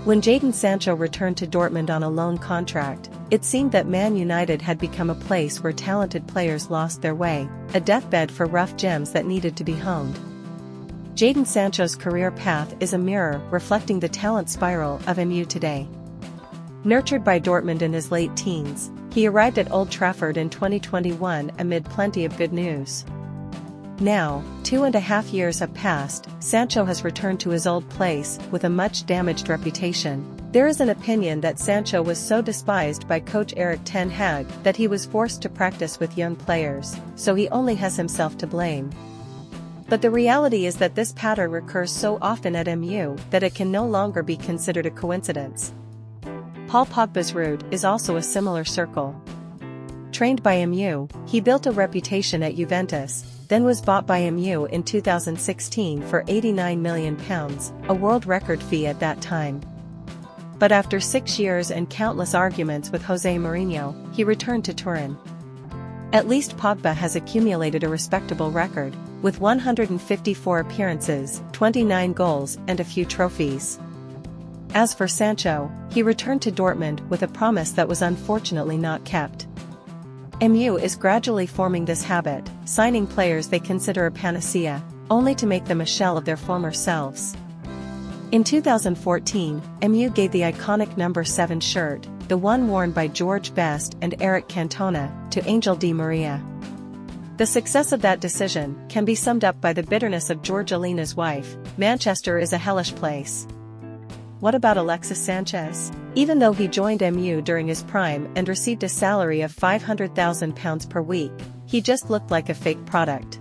When Jadon Sancho returned to Dortmund on a loan contract, it seemed that Man United had become a place where talented players lost their way, a deathbed for rough gems that needed to be honed. Jadon Sancho's career path is a mirror reflecting the talent spiral of MU today. Nurtured by Dortmund in his late teens, he arrived at Old Trafford in 2021 amid plenty of good news. Now, 2.5 years have passed, Sancho has returned to his old place with a much damaged reputation. There is an opinion that Sancho was so despised by coach Erik ten Hag that he was forced to practice with young players, so he only has himself to blame. But the reality is that this pattern recurs so often at MU that it can no longer be considered a coincidence. Paul Pogba's route is also a similar circle. Trained by MU, he built a reputation at Juventus, then was bought by MU in 2016 for £89 million, a world record fee at that time. But after 6 years and countless arguments with Jose Mourinho, he returned to Turin. At least Pogba has accumulated a respectable record, with 154 appearances, 29 goals and a few trophies. As for Sancho, he returned to Dortmund with a promise that was unfortunately not kept. MU is gradually forming this habit, signing players they consider a panacea, only to make them a shell of their former selves. In 2014, MU gave the iconic number 7 shirt, the one worn by George Best and Eric Cantona, to Angel Di Maria. The success of that decision can be summed up by the bitterness of Jorgelina's wife: "Manchester is a hellish place." What about Alexis Sanchez? Even though he joined MU during his prime and received a salary of £500,000 per week, he just looked like a fake product.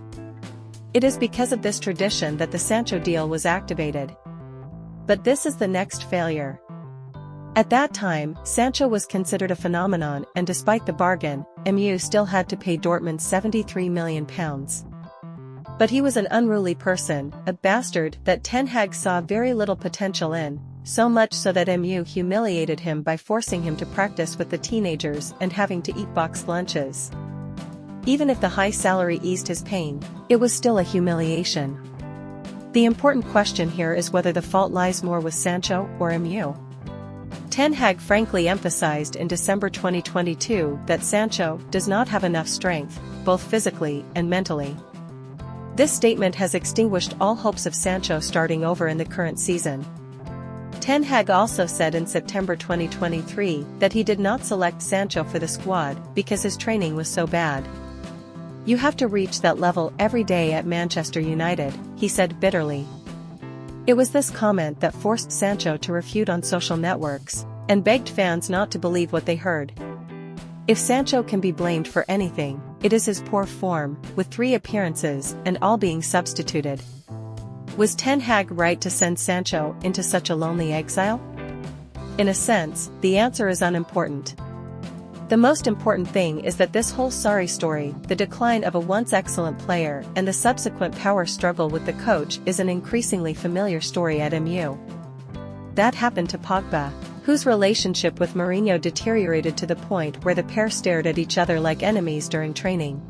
It is because of this tradition that the Sancho deal was activated. But this is the next failure. At that time, Sancho was considered a phenomenon, and despite the bargain, MU still had to pay Dortmund £73 million. But he was an unruly person, a bastard that Ten Hag saw very little potential in, so much so that MU humiliated him by forcing him to practice with the teenagers and having to eat boxed lunches. Even if the high salary eased his pain, it was still a humiliation. The important question here is whether the fault lies more with Sancho or MU. Ten Hag frankly emphasized in December 2022 that Sancho does not have enough strength, both physically and mentally. This statement has extinguished all hopes of Sancho starting over in the current season. Ten Hag also said in September 2023 that he did not select Sancho for the squad because his training was so bad. "You have to reach that level every day at Manchester United," he said bitterly. It was this comment that forced Sancho to refute on social networks, and begged fans not to believe what they heard. If Sancho can be blamed for anything, it is his poor form, with 3 appearances and all being substituted. Was Ten Hag right to send Sancho into such a lonely exile? In a sense, the answer is unimportant. The most important thing is that this whole sorry story, the decline of a once excellent player and the subsequent power struggle with the coach, is an increasingly familiar story at MU. That happened to Pogba, whose relationship with Mourinho deteriorated to the point where the pair stared at each other like enemies during training.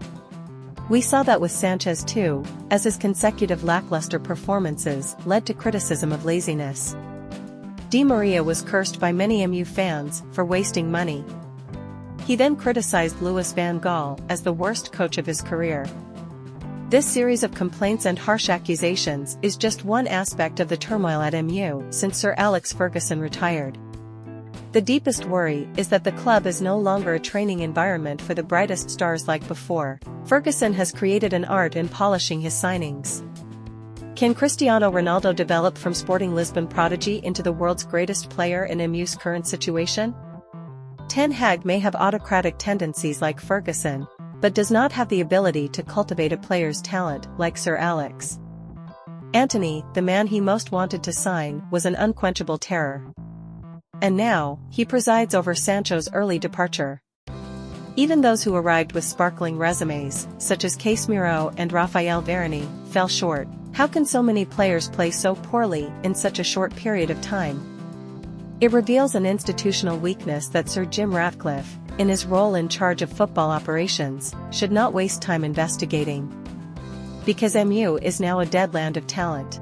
We saw that with Sanchez too, as his consecutive lackluster performances led to criticism of laziness. Di Maria was cursed by many MU fans for wasting money. He then criticized Louis van Gaal as the worst coach of his career. This series of complaints and harsh accusations is just one aspect of the turmoil at MU since Sir Alex Ferguson retired. The deepest worry is that the club is no longer a training environment for the brightest stars like before. Ferguson has created an art in polishing his signings. Can Cristiano Ronaldo develop from Sporting Lisbon prodigy into the world's greatest player in MU's current situation? Ten Hag may have autocratic tendencies like Ferguson, but does not have the ability to cultivate a player's talent like Sir Alex. Antony, the man he most wanted to sign, was an unquenchable terror. And now, he presides over Sancho's early departure. Even those who arrived with sparkling resumes, such as Casemiro and Raphael Varane, fell short. How can so many players play so poorly in such a short period of time? It reveals an institutional weakness that Sir Jim Ratcliffe, in his role in charge of football operations, should not waste time investigating. Because MU is now a dead land of talent.